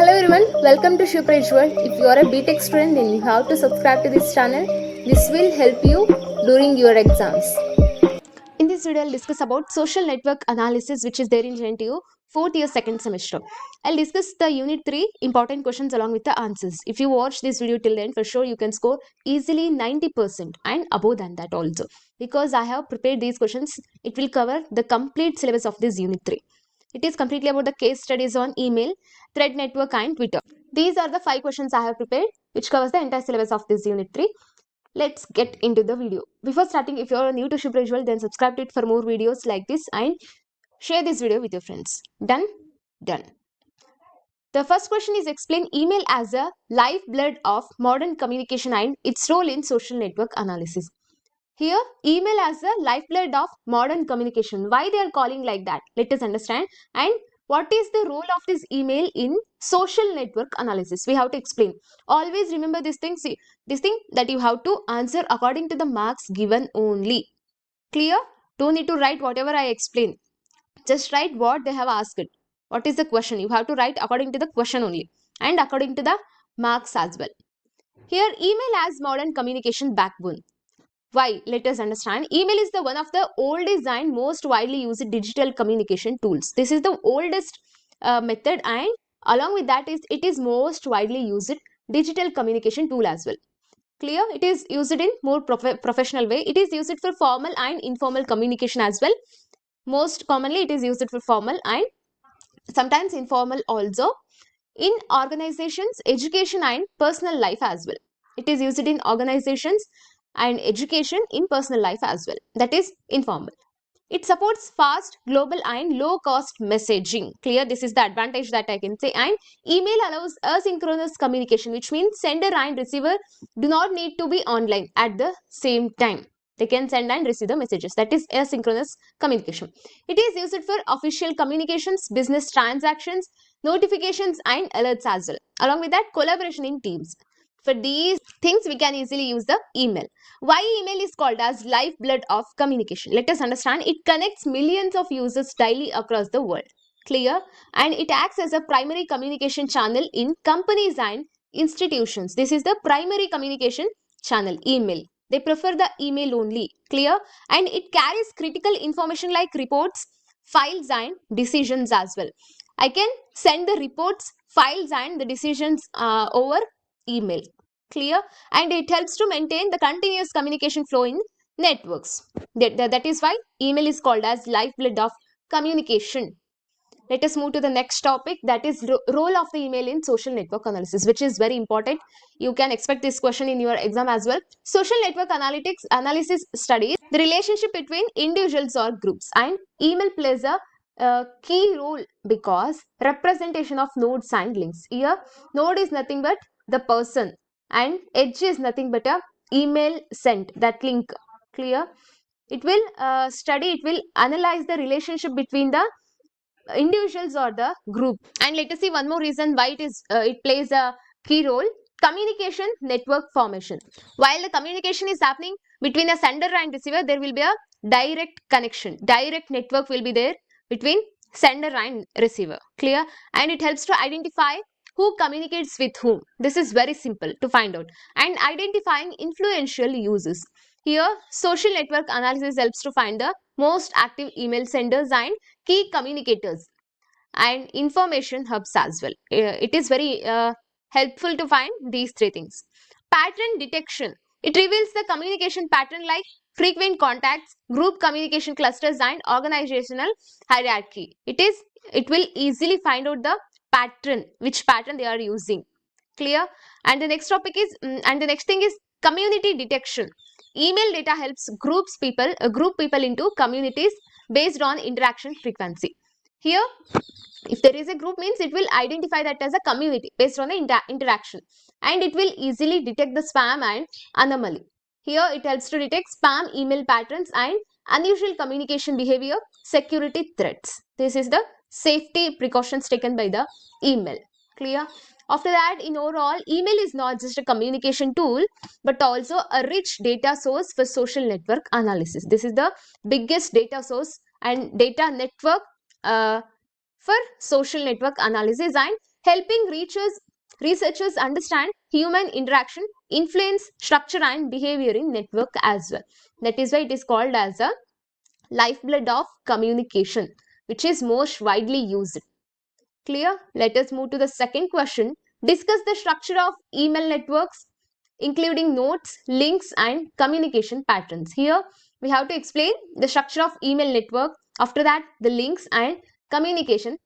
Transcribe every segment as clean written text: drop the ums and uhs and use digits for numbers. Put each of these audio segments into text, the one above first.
Hello everyone, welcome to Super World. If you are a B.Tech student, then you have to subscribe to this channel. This will help you during your exams. In this video, I'll discuss about social network analysis, which is there in JNTUH 4th year 2nd semester. I'll discuss the Unit 3 important questions along with the answers. If you watch this video till the end, for sure you can score easily 90% and above than that also. Because I have prepared these questions, it will cover the complete syllabus of this Unit 3. It is completely about the case studies on email, thread network and Twitter. These are the 5 questions I have prepared, which covers the entire syllabus of this Unit 3. Let's get into the video. Before starting, if you are new to Super Visual, then subscribe to it for more videos like this and share this video with your friends. Done? Done. The first question is explain email as a lifeblood of modern communication and its role in social network analysis. Here, email as the lifeblood of modern communication. Why they are calling like that? Let us understand. And what is the role of this email in social network analysis? We have to explain. Always remember this thing. See, this thing that you have to answer according to the marks given only. Clear? Don't need to write whatever I explain. Just write what they have asked. What is the question? You have to write according to the question only and according to the marks as well. Here, email as modern communication backbone. Why? Let us understand. Email is the one of the oldest and most widely used digital communication tools. This is the oldest method, and along with that is it is most widely used digital communication tool as well. Clear? It is used in more professional way. It is used for formal and informal communication as well. Most commonly it is used for formal and sometimes informal also. In organizations, education and personal life as well. It is used in organizations and education in personal life as well. That is informal. It supports fast, global and low cost messaging. Clear? This is the advantage that I can say. And email allows asynchronous communication, which means sender and receiver do not need to be online at the same time. They can send and receive the messages. That is asynchronous communication. It is used for official communications, business transactions, notifications and alerts as well. Along with that, collaboration in teams. For these things, we can easily use the email. Why email is called as lifeblood of communication? Let us understand. It connects millions of users daily across the world. Clear? And it acts as a primary communication channel in companies and institutions. This is the primary communication channel, email. They prefer the email only. Clear? And it carries critical information like reports, files and decisions as well. I can send the reports, files and the decisions over email. Clear? And it helps to maintain the continuous communication flow in networks. That is why email is called as lifeblood of communication. Let us move to the next topic, that is role of the email in social network analysis, which is very important. You can expect this question in your exam as well. Social network analysis studies the relationship between individuals or groups, and email plays a key role because representation of nodes and links. Here, node is nothing but the person and edge is nothing but a email sent, that link. Clear? It will it will analyze the relationship between the individuals or the group. And let us see one more reason why it plays a key role. Communication network formation. While the communication is happening between a sender and receiver, there will be a direct connection, direct network will be there between sender and receiver. Clear? And it helps to identify who communicates with whom. This is very simple to find out. And identifying influential users. Here, social network analysis helps to find the most active email senders and key communicators and information hubs as well. It is very helpful to find these three things. Pattern detection. It reveals the communication pattern like frequent contacts, group communication clusters and organizational hierarchy. It will easily find out the pattern, which pattern they are using. Clear? And the next topic is and the next thing is community detection. Email data helps group people into communities based on interaction frequency. Here, if there is a group, means it will identify that as a community based on the interaction, and it will easily detect the spam and anomaly. Here, it helps to detect spam email patterns and unusual communication behavior, security threats. This is the safety precautions taken by the email. Clear? After that, in overall, email is not just a communication tool, but also a rich data source for social network analysis. This is the biggest data source and data network for social network analysis, and helping researchers understand human interaction, influence, structure and behavior in network as well. That is why it is called as a lifeblood of communication, which is most widely used. Clear? Let us move to the second question. Discuss the structure of email networks, including nodes, links, and communication patterns. Here, we have to explain the structure of email network. After that, the links and communication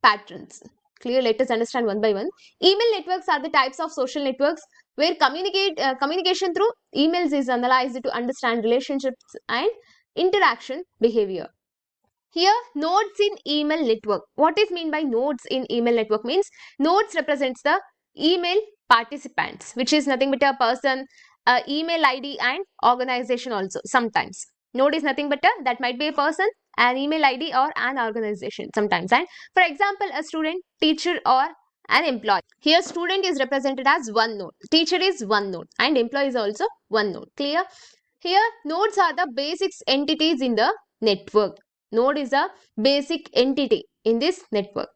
patterns. Clear? Let us understand one by one. Email networks are the types of social networks where communication through emails is analyzed to understand relationships and interaction behavior. Here, nodes in email network. What is meant by nodes in email network means nodes represents the email participants, which is nothing but a person, email ID and organization also sometimes. Node is nothing but that might be a person, an email ID or an organization sometimes. And for example, a student, teacher or an employee. Here student is represented as one node, teacher is one node and employee is also one node. Clear? Here nodes are the basic entities in the network. Node is a basic entity in this network.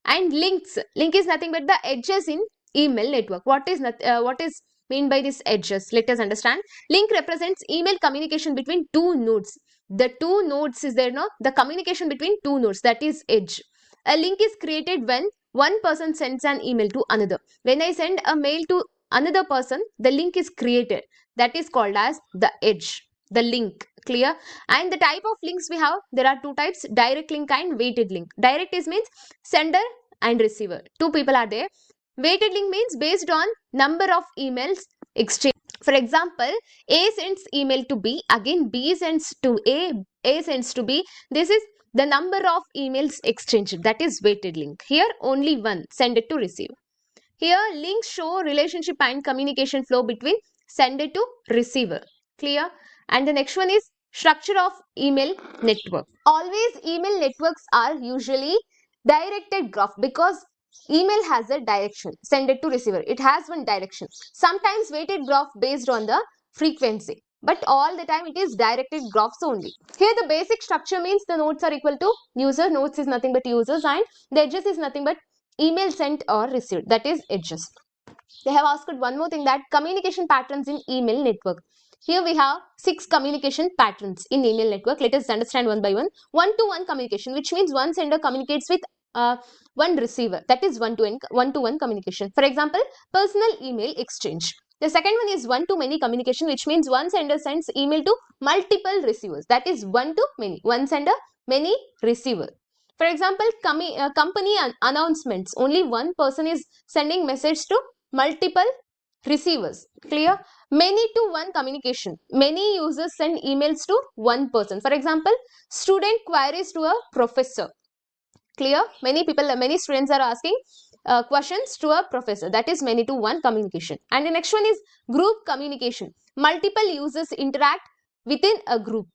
And links. Link is nothing but the edges in email network. What is mean by this edges? Let us understand. Link represents email communication between two nodes. The two nodes is there, no? The communication between two nodes, that is edge. A link is created when one person sends an email to another. When I send a mail to another person, the link is created. That is called as the edge, the link. Clear? And the type of links we have, there are two types, direct link and weighted link. Direct is means sender and receiver. Two people are there. Weighted link means based on number of emails exchanged. For example, A sends email to B, again B sends to A sends to B. This is the number of emails exchanged. That is weighted link. Here only one, send it to receiver. Here links show relationship and communication flow between sender to receiver. Clear? And the next one is structure of email network. Always email networks are usually directed graph because email has a direction, send it to receiver. It has one direction. Sometimes weighted graph based on the frequency, but all the time it is directed graphs only. Here the basic structure means the nodes are equal to user, nodes is nothing but users, and the edges is nothing but email sent or received, that is edges. They have asked one more thing, that communication patterns in email network. Here we have 6 communication patterns in email network. Let us understand one by one. One-to-one communication, which means one sender communicates with one receiver. That is one-to-one communication. For example, personal email exchange. The second one is one-to-many communication, which means one sender sends email to multiple receivers. That is one-to-many. One sender, many receiver. For example, company announcements. Only one person is sending message to multiple receivers. Clear? Many to one communication. Many users send emails to one person. For example, student queries to a professor. Clear? Many students are asking questions to a professor. That is many to one communication. And the next one is group communication. Multiple users interact within a group.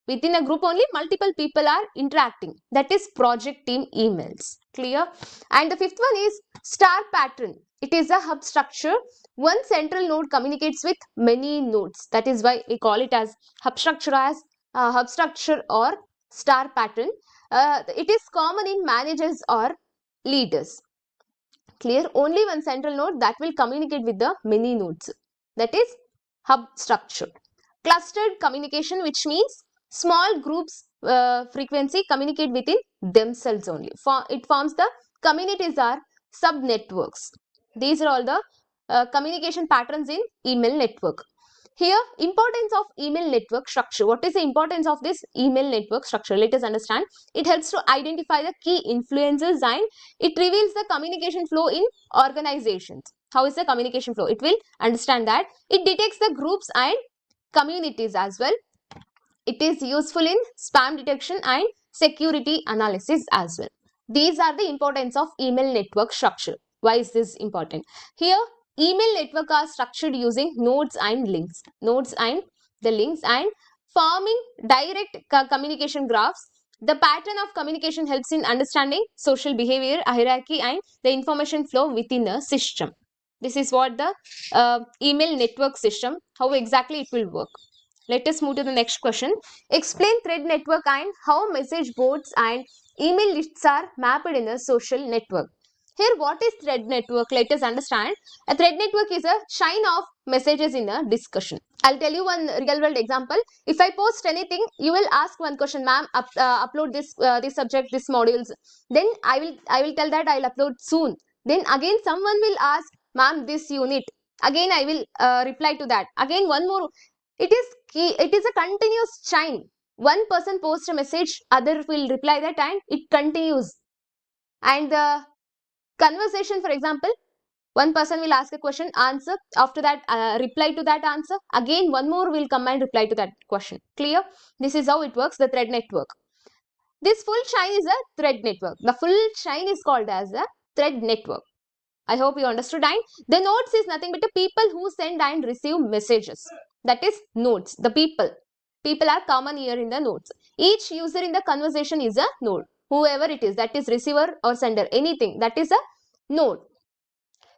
Within a group only multiple people are interacting. That is project team emails. Clear? And the fifth one is star pattern. It is a hub structure. One central node communicates with many nodes. That is why we call it as hub structure or star pattern. It is common in managers or leaders. Clear? Only one central node that will communicate with the many nodes. That is hub structure. Clustered communication, which means small groups frequency communicate within themselves only. It forms the communities are sub-networks. These are all the communication patterns in email network. Here, importance of email network structure. What is the importance of this email network structure? Let us understand. It helps to identify the key influences and it reveals the communication flow in organizations. How is the communication flow? It will understand that. It detects the groups and communities as well. It is useful in spam detection and security analysis as well. These are the importance of email network structure. Why is this important? Here, email network are structured using nodes and links. Nodes and the links and forming direct communication graphs. The pattern of communication helps in understanding social behavior, hierarchy and the information flow within a system. This is what the email network system, how exactly it will work. Let us move to the next question. Explain thread network and how message boards and email lists are mapped in a social network. Here, what is thread network? Let us understand. A thread network is a chain of messages in a discussion. I'll tell you one real world example. If I post anything, you will ask one question, ma'am, upload this subject, this modules. Then I will tell that I'll upload soon. Then again someone will ask, ma'am, this unit. Again I will reply to that. Again one more. It is key. It is a continuous chain. One person posts a message, other will reply that, and it continues. And the conversation, for example, one person will ask a question, answer, after that reply to that answer, again one more will come and reply to that question. Clear? This is how it works, the thread network. This full chain is a thread network. The full chain is called as a thread network. I hope you understood. And the nodes is nothing but the people who send and receive messages. That is nodes. The people are common here in the nodes. Each user in the conversation is a node. Whoever it is, that is receiver or sender, anything, that is a node.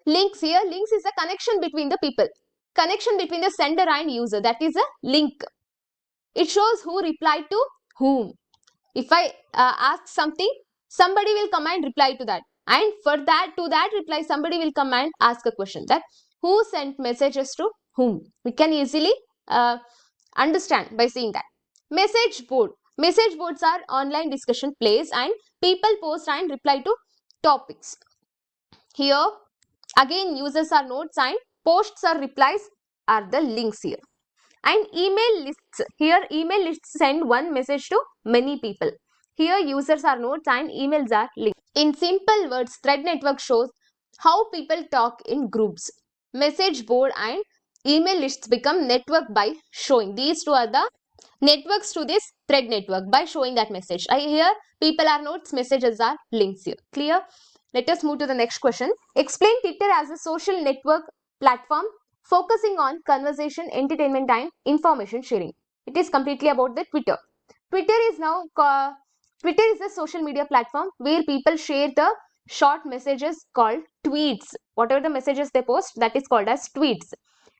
Links, here links is a connection between the people, connection between the sender and user, that is a link. It shows who replied to whom. If I ask something, somebody will come and reply to that, and for that, to that reply, somebody will come and ask a question, that who sent messages to whom. We can easily understand by seeing that. Message boards are online discussion place, and people post and reply to topics. Here again users are nodes, and posts or replies are the links here. And email lists, here email lists send one message to many people. Here users are nodes and emails are links. In simple words, thread network shows how people talk in groups. Message board and email lists become network by showing. These two are the networks to this thread network, by showing that message. Here people are nodes, messages are links here. Clear? Let us move to the next question. Explain Twitter as a social network platform focusing on conversation, entertainment and information sharing. It is completely about the Twitter. Twitter is a social media platform where people share the short messages called tweets. Whatever the messages they post, that is called as tweets.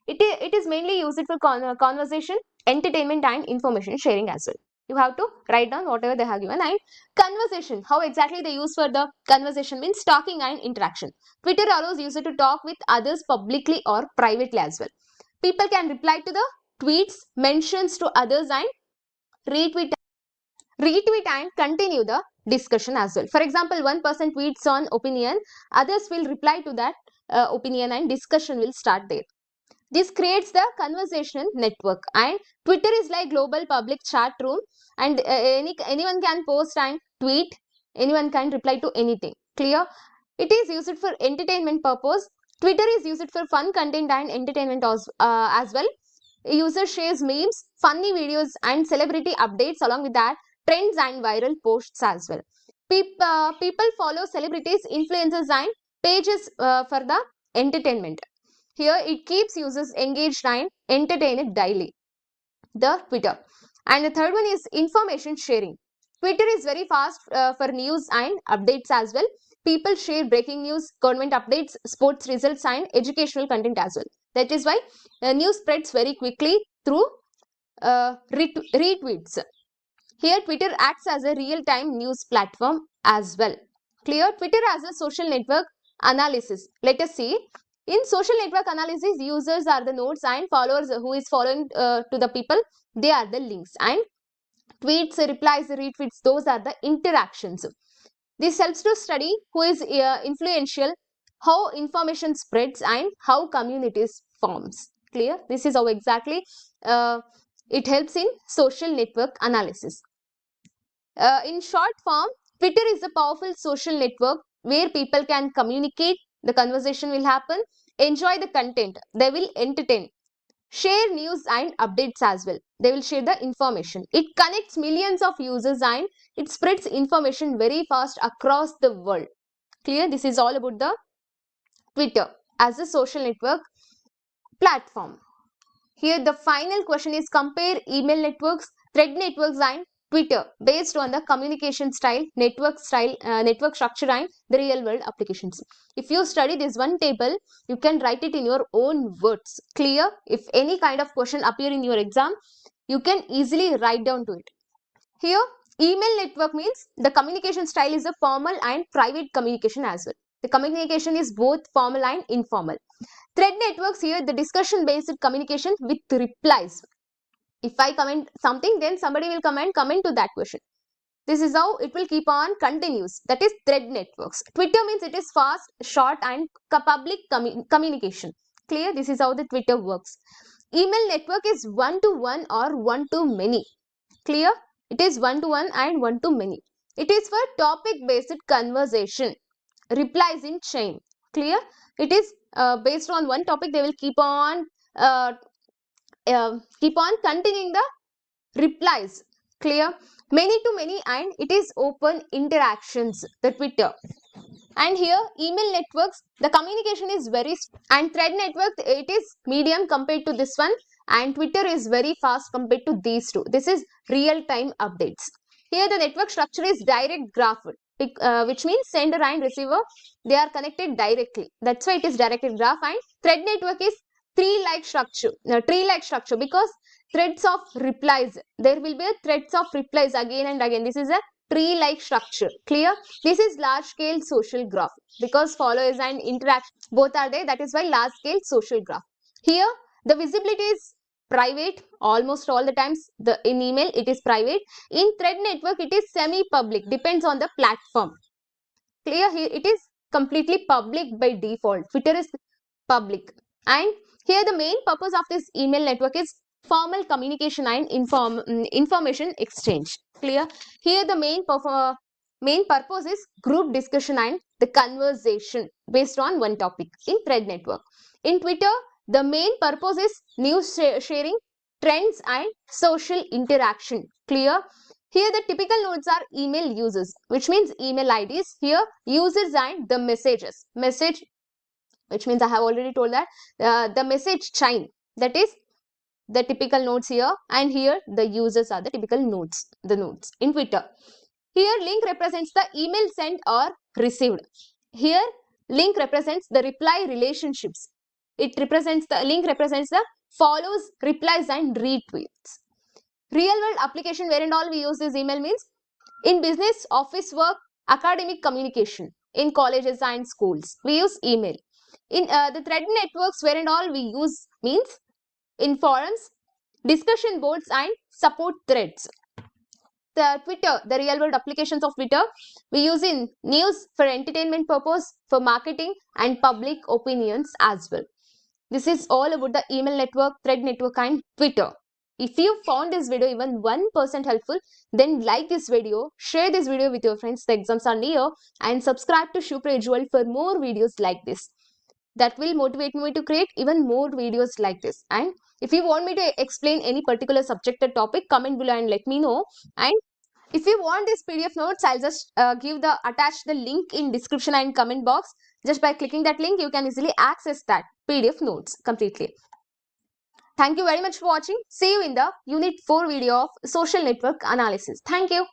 It is mainly used for conversation, entertainment and information sharing as well. You have to write down whatever they have given. And conversation, how exactly they use for the conversation means talking and interaction. Twitter allows user to talk with others publicly or privately as well. People can reply to the tweets, mentions to others, and retweet and continue the discussion as well. For example, one person tweets on opinion, others will reply to that opinion, and discussion will start there. This creates the conversation network, and Twitter is like global public chat room, and anyone can post and tweet, anyone can reply to anything. Clear? It is used for entertainment purpose. Twitter is used for fun content and entertainment as well. User shares memes, funny videos and celebrity updates, along with that trends and viral posts as well. People follow celebrities, influencers and pages for the entertainment. Here it keeps users engaged and entertained daily. The Twitter. And the third one is information sharing. Twitter is very fast for news and updates as well. People share breaking news, government updates, sports results and educational content as well. That is why news spreads very quickly through retweets. Here Twitter acts as a real-time news platform as well. Clear? Twitter as a social network analysis. Let us see. In social network analysis, users are the nodes and followers who is following to the people, they are the links, and tweets, replies, retweets, those are the interactions. This helps to study who is influential, how information spreads and how communities forms. Clear? This is how exactly it helps in social network analysis. In short form, Twitter is a powerful social network where people can communicate, the conversation will happen, enjoy the content, they will entertain, share news and updates as well. They will share the information. It connects millions of users and it spreads information very fast across the world. Clear? This is all about the Twitter as a social network platform. Here the final question is compare email networks, thread networks and Twitter based on the communication style, network structure and the real world applications. If you study this one table, you can write it in your own words. Clear? If any kind of question appear in your exam, you can easily write down to it. Here, email network means the communication style is a formal and private communication as well. The communication is both formal and informal. Thread networks, here the discussion based communication with replies. If I comment something, then somebody will comment to that question. This is how it will keep on continuous. That is thread networks. Twitter means it is fast, short and public communication. Clear? This is how the Twitter works. Email network is one-to-one or one-to-many. Clear? It is one-to-one and one-to-many. It is for topic-based conversation. Replies in chain. Clear? It is based on one topic. They will keep on continuing the replies. Clear? Many to many, and it is open interactions, the Twitter. And here email networks, the communication is very, and thread network, it is medium compared to this one, and Twitter is very fast compared to these two. This is real time updates. Here the network structure is direct graph, which means sender and receiver, they are connected directly. That's why it is directed graph. And thread network is tree-like structure because threads of replies, there will be threads of replies again and again. This is a tree-like structure. Clear? This is large-scale social graph because followers and interaction both are there. That is why large-scale social graph. Here the visibility is private almost all the times. In email it is private. In thread network it is semi-public, depends on the platform. Clear? Here it is completely public by default. Twitter is public. And here the main purpose of this email network is formal communication and information exchange. Clear? Here the main purpose is group discussion and the conversation based on one topic in thread network. In Twitter, the main purpose is news sharing, trends and social interaction. Clear? Here the typical nodes are email users, which means email IDs. Here users and the messages. Message, which means I have already told that the message chain, that is the typical nodes here, and here the users are the typical nodes, the nodes in Twitter. Here link represents the email sent or received. Here link represents the reply relationships. Link represents the follows, replies and retweets. Real world application where and all we use this email means in business, office work, academic communication, in colleges and schools we use email. In the thread networks where and all we use means in forums, discussion boards and support threads. The Twitter, the real world applications of Twitter we use in news, for entertainment purpose, for marketing and public opinions as well. This is all about the email network, thread network and Twitter. If you found this video even 1% helpful, then like this video, share this video with your friends, the exams are near, and subscribe to Shupra for more videos like this. That will motivate me to create even more videos like this. And if you want me to explain any particular subject or topic, comment below and let me know. And if you want this PDF notes, I'll just attach the link in description and comment box. Just by clicking that link, you can easily access that PDF notes completely. Thank you very much for watching. See you in the Unit 4 video of Social Network Analysis. Thank you.